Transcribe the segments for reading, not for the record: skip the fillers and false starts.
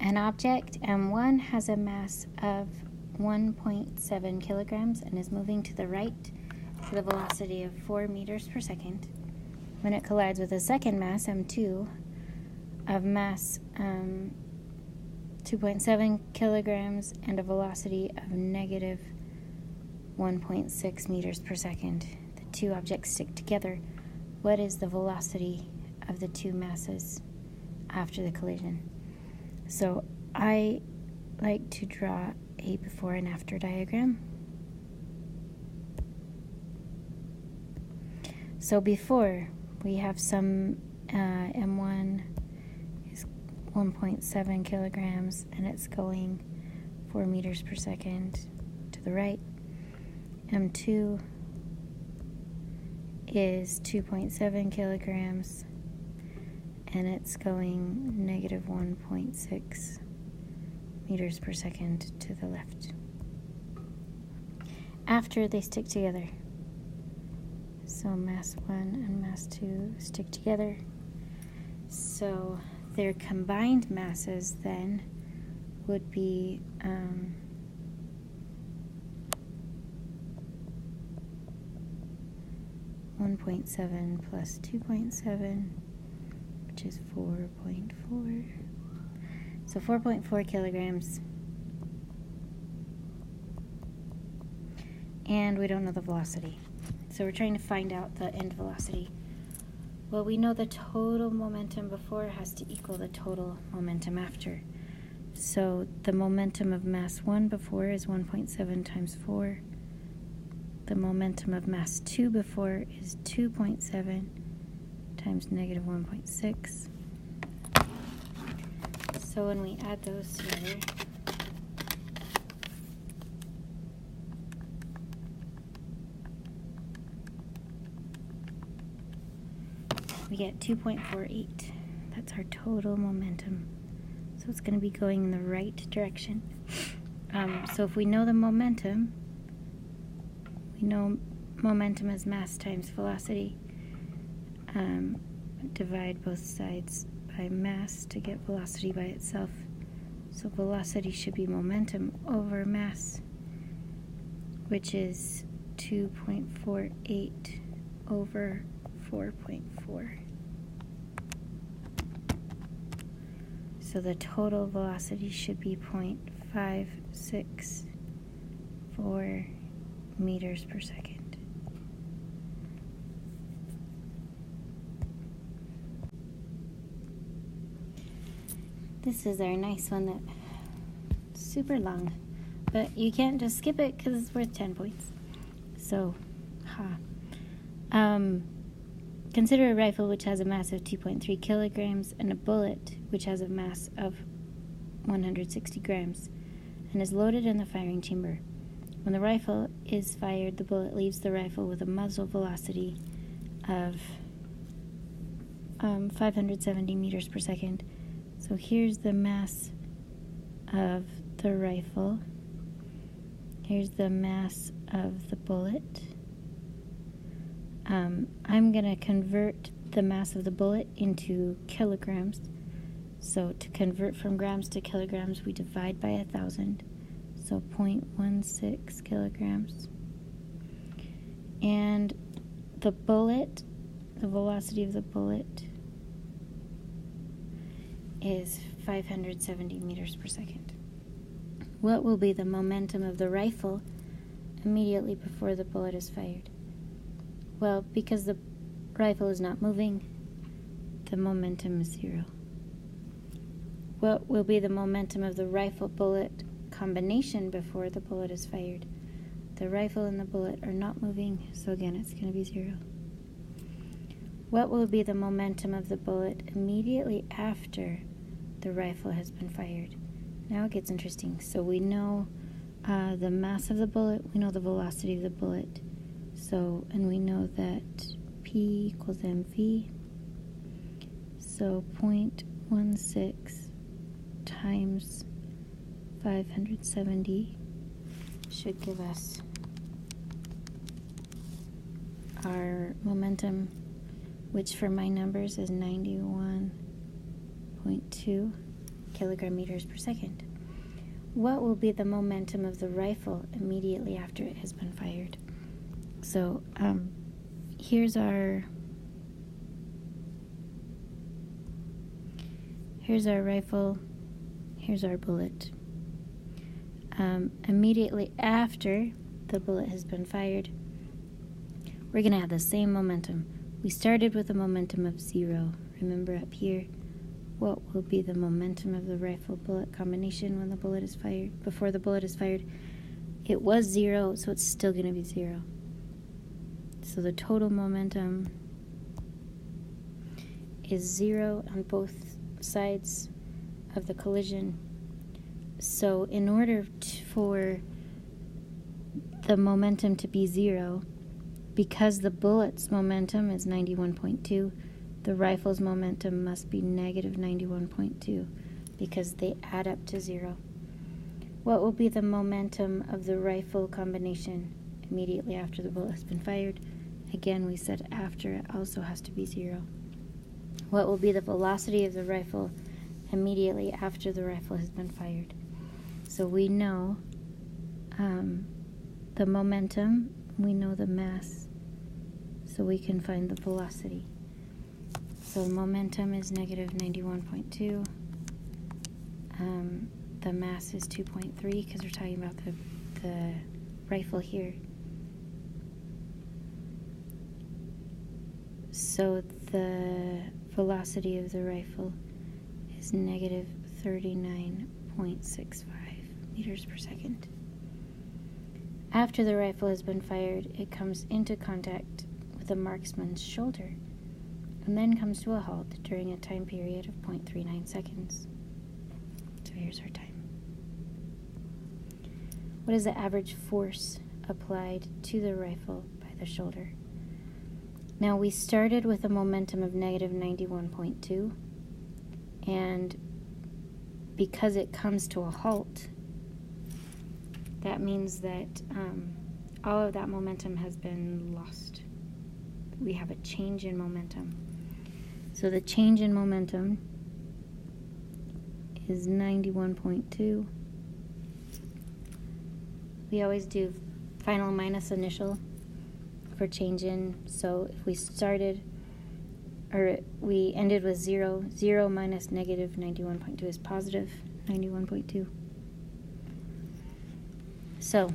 An object M1 has a mass of 1.7 kilograms and is moving to the right with a velocity of 4 meters per second. When it collides with a second mass, M2, of mass 2.7 kilograms and a velocity of negative 1.6 meters per second. The two objects stick together. What is the velocity of the two masses after the collision? So I like to draw a before and after diagram. So before, we have some M1 is 1.7 kilograms and it's going 4 meters per second to the right. M2 is 2.7 kilograms and it's going negative 1.6 meters per second to the left. After they stick together, so mass 1 and mass 2 stick together, so their combined masses then would be 1.7 plus 2.7, which is 4.4. So 4.4 kilograms. And we don't know the velocity. So we're trying to find out the end velocity. Well, we know the total momentum before has to equal the total momentum after. So the momentum of mass 1 before is 1.7 times 4. The momentum of mass 2 before is 2.7 times negative 1.6. So when we add those together, we get 2.48. That's our total momentum. So it's going to be going in the right direction. So if we know the momentum, we know momentum is mass times velocity. Divide both sides by mass to get velocity by itself. So velocity should be momentum over mass, which is 2.48 over 4.4. So the total velocity should be 0.564 meters per second. This is our nice one that's super long, but you can't just skip it because it's worth 10 points. So, consider a rifle which has a mass of 2.3 kilograms and a bullet which has a mass of 160 grams and is loaded in the firing chamber. When the rifle is fired, the bullet leaves the rifle with a muzzle velocity of 570 meters per second. So here's the mass of the rifle. Here's the mass of the bullet. I'm going to convert the mass of the bullet into kilograms. So to convert from grams to kilograms, we divide by 1,000. So 0.16 kilograms. And the bullet, the velocity of the bullet is 570 meters per second. What will be the momentum of the rifle immediately before the bullet is fired? Well, because the rifle is not moving, the momentum is 0. What will be the momentum of the rifle-bullet combination before the bullet is fired? The rifle and the bullet are not moving, so again, it's going to be 0. What will be the momentum of the bullet immediately after the rifle has been fired? Now it gets interesting. So we know the mass of the bullet, we know the velocity of the bullet. So, and we know that P equals mv. So 0.16 times 570 should give us our momentum, which for my numbers is 91.2 kilogram meters per second. What will be the momentum of the rifle immediately after it has been fired? So here's our rifle, here's our bullet. Immediately after the bullet has been fired, we're going to have the same momentum. We started with a momentum of 0. Remember up here, what will be the momentum of the rifle-bullet combination when the bullet is fired? Before the bullet is fired, it was 0, so it's still going to be 0. So the total momentum is 0 on both sides of the collision. So in order for the momentum to be 0, because the bullet's momentum is 91.2, the rifle's momentum must be negative 91.2 because they add up to 0. What will be the momentum of the rifle combination immediately after the bullet has been fired? Again, we said after it also has to be 0. What will be the velocity of the rifle immediately after the rifle has been fired? So we know the momentum, we know the mass, so we can find the velocity. So momentum is negative 91.2. The mass is 2.3 because we're talking about the rifle here. So the velocity of the rifle is negative 39.65 meters per second. After the rifle has been fired, it comes into contact with the marksman's shoulder and then comes to a halt during a time period of 0.39 seconds. So here's our time. What is the average force applied to the rifle by the shoulder? Now we started with a momentum of negative 91.2, and because it comes to a halt, that means that all of that momentum has been lost. We have a change in momentum. So the change in momentum is 91.2. We always do final minus initial for change in. So if we started, or we ended with 0, 0 minus negative 91.2 is positive 91.2. So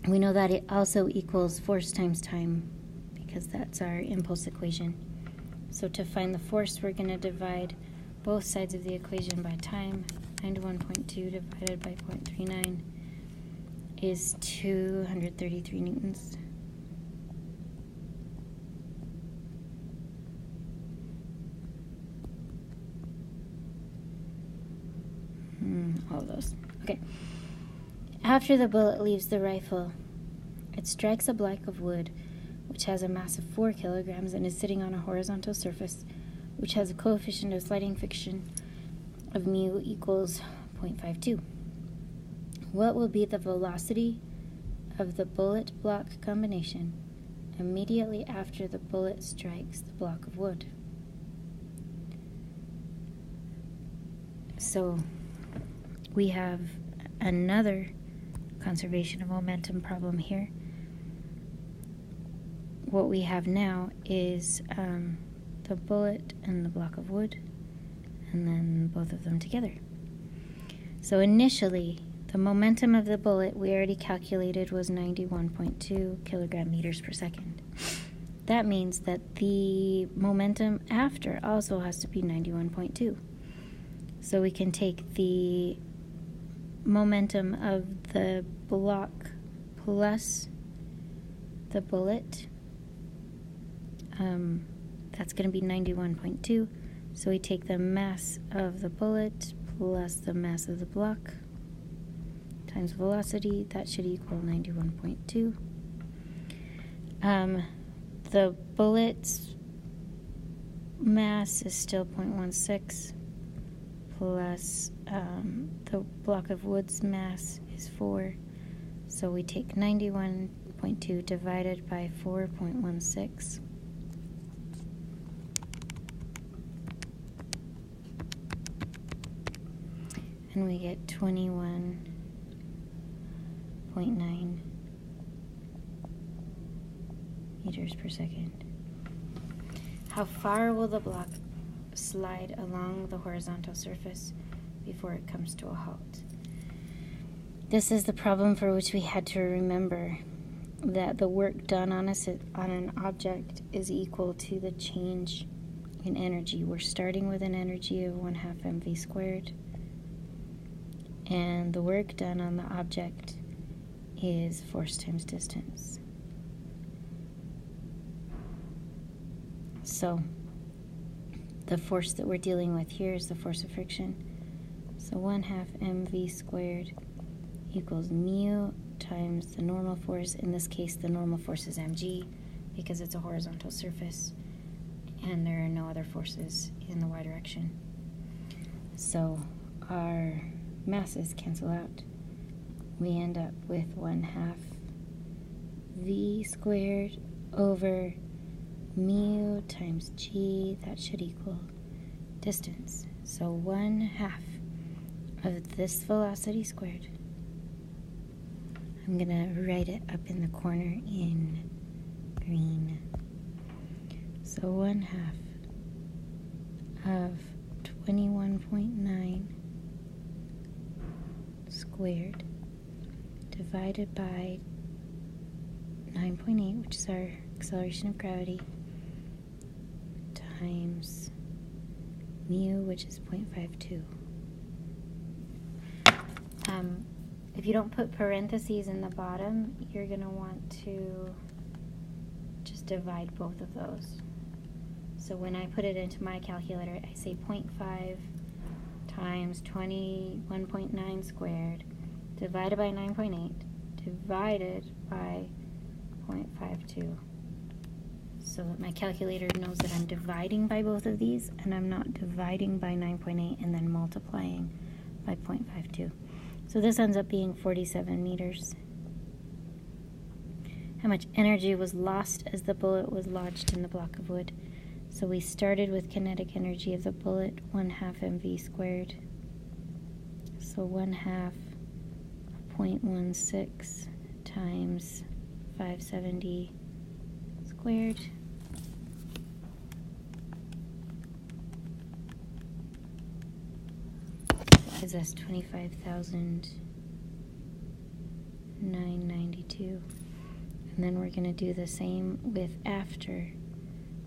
we know that it also equals force times time because that's our impulse equation. So to find the force, we're going to divide both sides of the equation by time. 91.2 divided by 0.39 is 233 newtons. All of those. Okay. After the bullet leaves the rifle, it strikes a block of wood which has a mass of 4 kilograms and is sitting on a horizontal surface which has a coefficient of sliding friction of mu equals 0.52. What will be the velocity of the bullet block combination immediately after the bullet strikes the block of wood? So we have another conservation of momentum problem here. What we have now is the bullet and the block of wood, and then both of them together. So initially, the momentum of the bullet we already calculated was 91.2 kilogram meters per second. That means that the momentum after also has to be 91.2. So we can take the momentum of the block plus the bullet. That's going to be 91.2. So we take the mass of the bullet plus the mass of the block times velocity. That should equal 91.2. The bullet's mass is still 0.16 plus the block of wood's mass is 4. So we take 91.2 divided by 4.16. and we get 21.9 meters per second. How far will the block slide along the horizontal surface before it comes to a halt? This is the problem for which we had to remember that the work done on an object is equal to the change in energy. We're starting with an energy of 1/2 mv squared, and the work done on the object is force times distance. So the force that we're dealing with here is the force of friction. So 1/2 mv squared equals mu times the normal force. In this case, the normal force is mg because it's a horizontal surface and there are no other forces in the y direction. So our masses cancel out. We end up with 1/2 v squared over mu times g. That should equal distance. So 1/2 of this velocity squared. I'm gonna write it up in the corner in green. So 1/2 of 21.9 squared divided by 9.8, which is our acceleration of gravity, times mu, which is 0.52. If you don't put parentheses in the bottom, you're going to want to just divide both of those. So when I put it into my calculator, I say 0.5 times 21.9 squared divided by 9.8 divided by 0.52. So that my calculator knows that I'm dividing by both of these and I'm not dividing by 9.8 and then multiplying by 0.52. So this ends up being 47 meters. How much energy was lost as the bullet was lodged in the block of wood? So we started with kinetic energy of the bullet, 1/2 mv squared. So 1/2 0.16 times 570 squared. Gives us 25,992. And then we're going to do the same with after.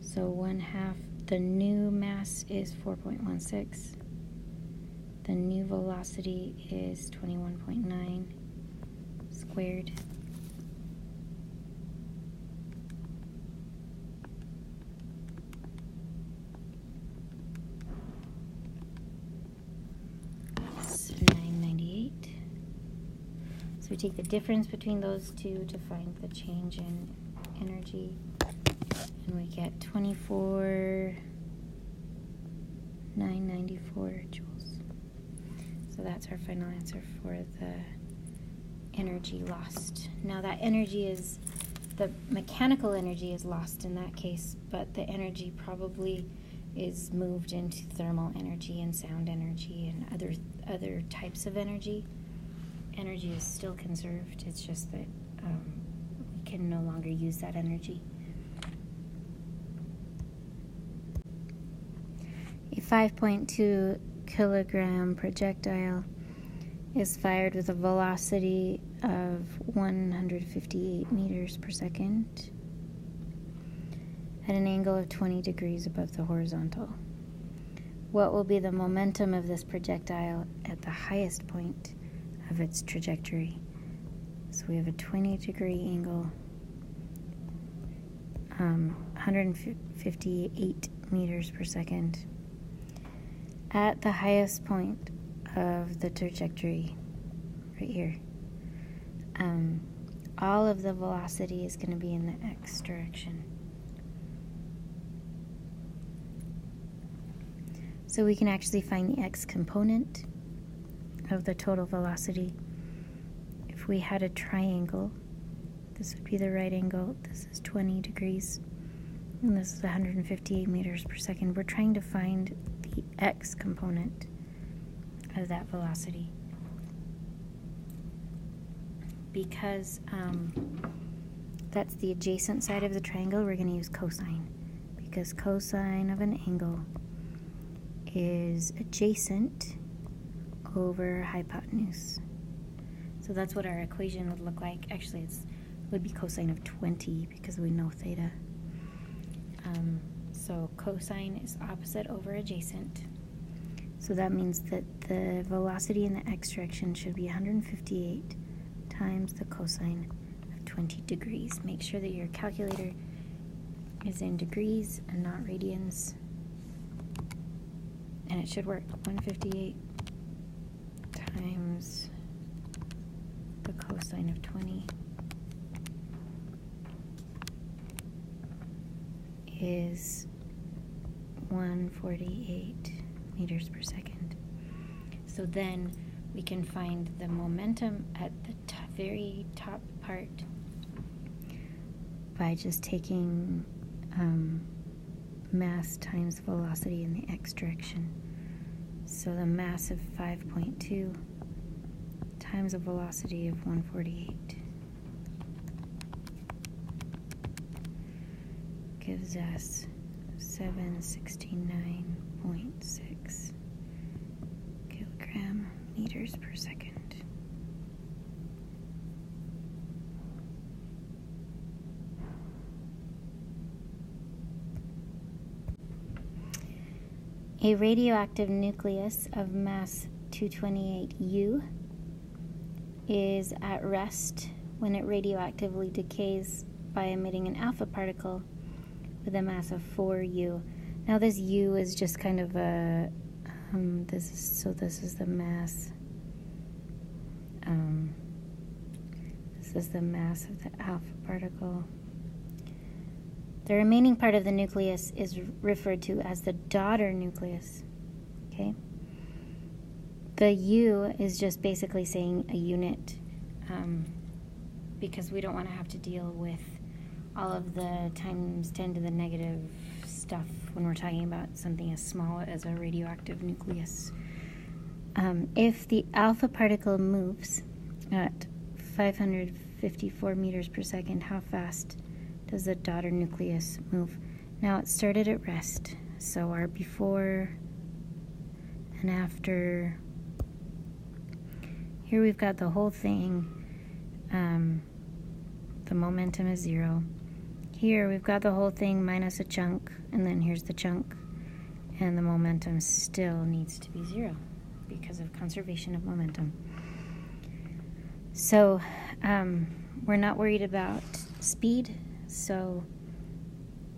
So 1/2, the new mass is 4.16. The new velocity is 21.9 squared. So 998. So we take the difference between those two to find the change in energy. And we get 24,994 joules. So that's our final answer for the energy lost. Now that energy is, the mechanical energy is lost in that case, but the energy probably is moved into thermal energy and sound energy and other types of energy. Energy is still conserved. It's just that we can no longer use that energy. A 5.2 kilogram projectile is fired with a velocity of 158 meters per second at an angle of 20 degrees above the horizontal. What will be the momentum of this projectile at the highest point of its trajectory? So we have a 20-degree angle, 158 meters per second. At the highest point of the trajectory, right here, all of the velocity is going to be in the x direction. So we can actually find the x component of the total velocity. If we had a triangle, this would be the right angle, this is 20 degrees, and this is 158 meters per second. We're trying to find the x component of that velocity. Because that's the adjacent side of the triangle, we're going to use cosine. Because cosine of an angle is adjacent over hypotenuse. So that's what our equation would look like. Actually, it would be cosine of 20 because we know theta. So cosine is opposite over adjacent. So that means that the velocity in the x direction should be 158 times the cosine of 20 degrees. Make sure that your calculator is in degrees and not radians. And it should work. 158 times the cosine of 20 is 148 meters per second. So then we can find the momentum at the very top part by just taking mass times velocity in the x direction. So the mass of 5.2 times a velocity of 148 gives us 769.6 kilogram meters per second. A radioactive nucleus of mass 228U is at rest when it radioactively decays by emitting an alpha particle with a mass of 4U. Now this U is just kind of a, this is the mass, this is the mass of the alpha particle. The remaining part of the nucleus is referred to as the daughter nucleus, okay? The U is just basically saying a unit, because we don't want to have to deal with all of the times 10 to the negative stuff when we're talking about something as small as a radioactive nucleus. If the alpha particle moves at 554 meters per second, how fast does the daughter nucleus move? Now it started at rest, so our before and after, here we've got the whole thing, the momentum is 0. Here we've got the whole thing minus a chunk, and then here's the chunk, and the momentum still needs to be 0 because of conservation of momentum. So we're not worried about speed, so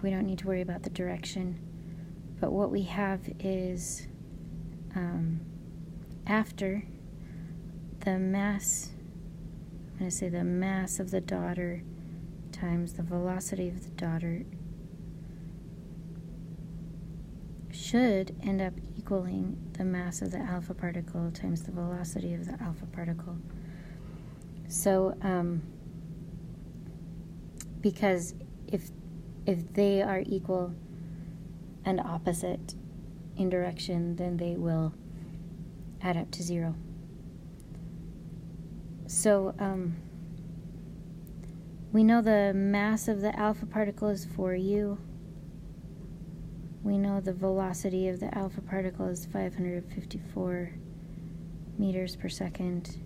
we don't need to worry about the direction. But what we have is after the mass, I'm going to say the mass of the daughter times the velocity of the daughter should end up equaling the mass of the alpha particle times the velocity of the alpha particle. So because if they are equal and opposite in direction, then they will add up to 0. So we know the mass of the alpha particle is 4U. We know the velocity of the alpha particle is 554 meters per second.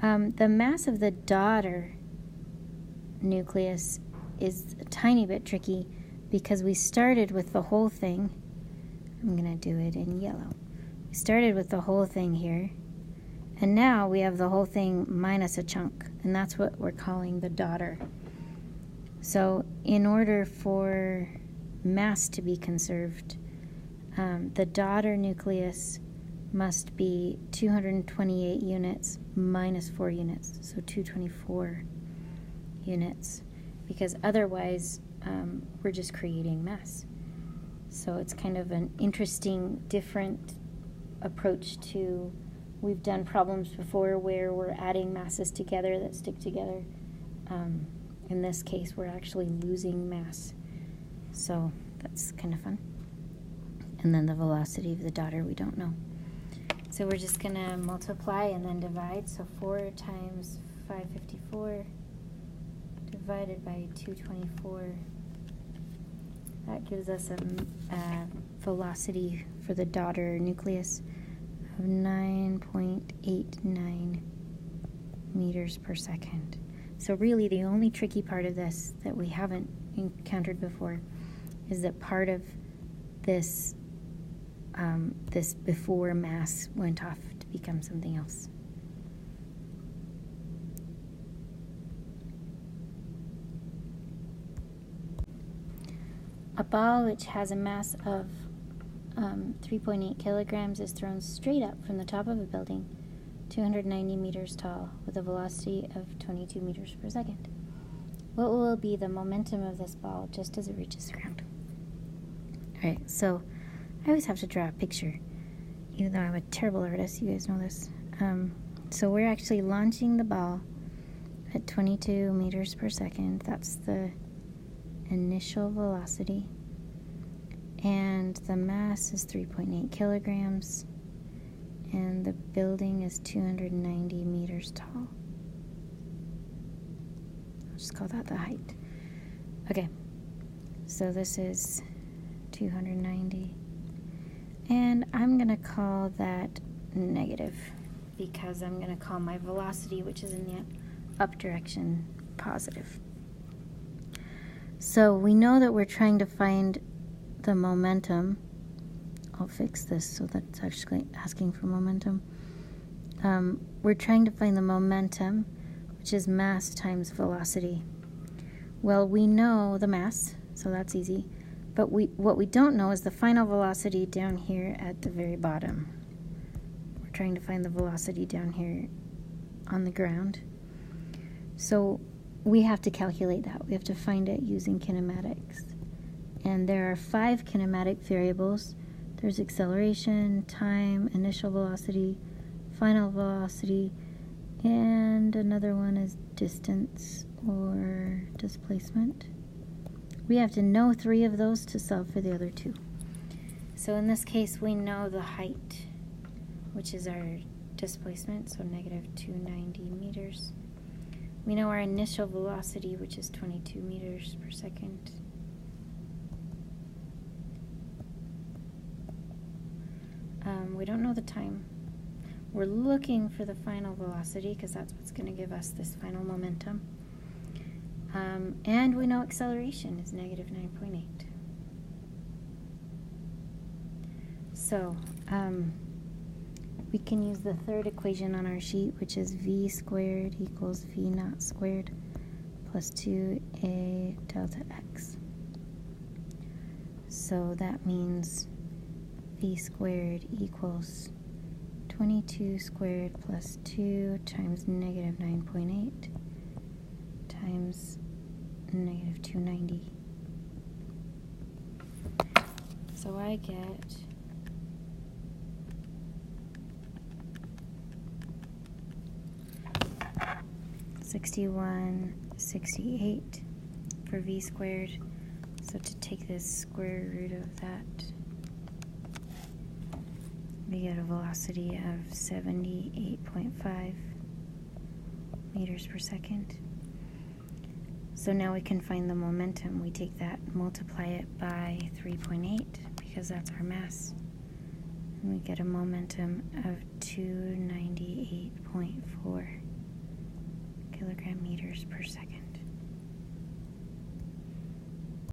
The mass of the daughter nucleus is a tiny bit tricky because we started with the whole thing. I'm going to do it in yellow. We started with the whole thing here, and now we have the whole thing minus a chunk, and that's what we're calling the daughter. So in order for mass to be conserved, the daughter nucleus must be 228 units minus 4 units, so 224 units, because otherwise we're just creating mass. So it's kind of an interesting, different approach to, we've done problems before where we're adding masses together that stick together. In this case, we're actually losing mass. So that's kind of fun. And then the velocity of the daughter, we don't know. So we're just going to multiply and then divide. So 4 times 554 divided by 224. That gives us a velocity for the daughter nucleus of 9.89 meters per second. So really the only tricky part of this that we haven't encountered before is that part of this this before mass went off to become something else. A ball which has a mass of 3.8 kilograms is thrown straight up from the top of a building 290 meters tall with a velocity of 22 meters per second. What will be the momentum of this ball just as it reaches the ground? Alright, so I always have to draw a picture, even though I'm a terrible artist. You guys know this. So we're actually launching the ball at 22 meters per second. That's the initial velocity. And the mass is 3.8 kilograms. And the building is 290 meters tall. I'll just call that the height. Okay, so this is 290. And I'm going to call that negative because I'm going to call my velocity, which is in the up direction, positive. So we know that we're trying to find the momentum. I'll fix this so that's actually asking for momentum. We're trying to find the momentum, which is mass times velocity. Well, we know the mass, so that's easy. But what we don't know is the final velocity down here at the very bottom. We're trying to find the velocity down here on the ground. So we have to calculate that. We have to find it using kinematics. And there are 5 kinematic variables. There's acceleration, time, initial velocity, final velocity, and another one is distance or displacement. We have to know 3 of those to solve for the other 2. So in this case, we know the height, which is our displacement, so negative 290 meters. We know our initial velocity, which is 22 meters per second. We don't know the time. We're looking for the final velocity because that's what's going to give us this final momentum. And we know acceleration is negative 9.8. So we can use the third equation on our sheet, which is v squared equals v naught squared plus 2a delta x. So that means v squared equals 22 squared plus 2 times negative 9.8 times negative 290. So I get 6168 for v squared. So to take the square root of that, we get a velocity of 78.5 meters per second. So now we can find the momentum. We take that, multiply it by 3.8 because that's our mass. And we get a momentum of 298.4 kilogram meters per second.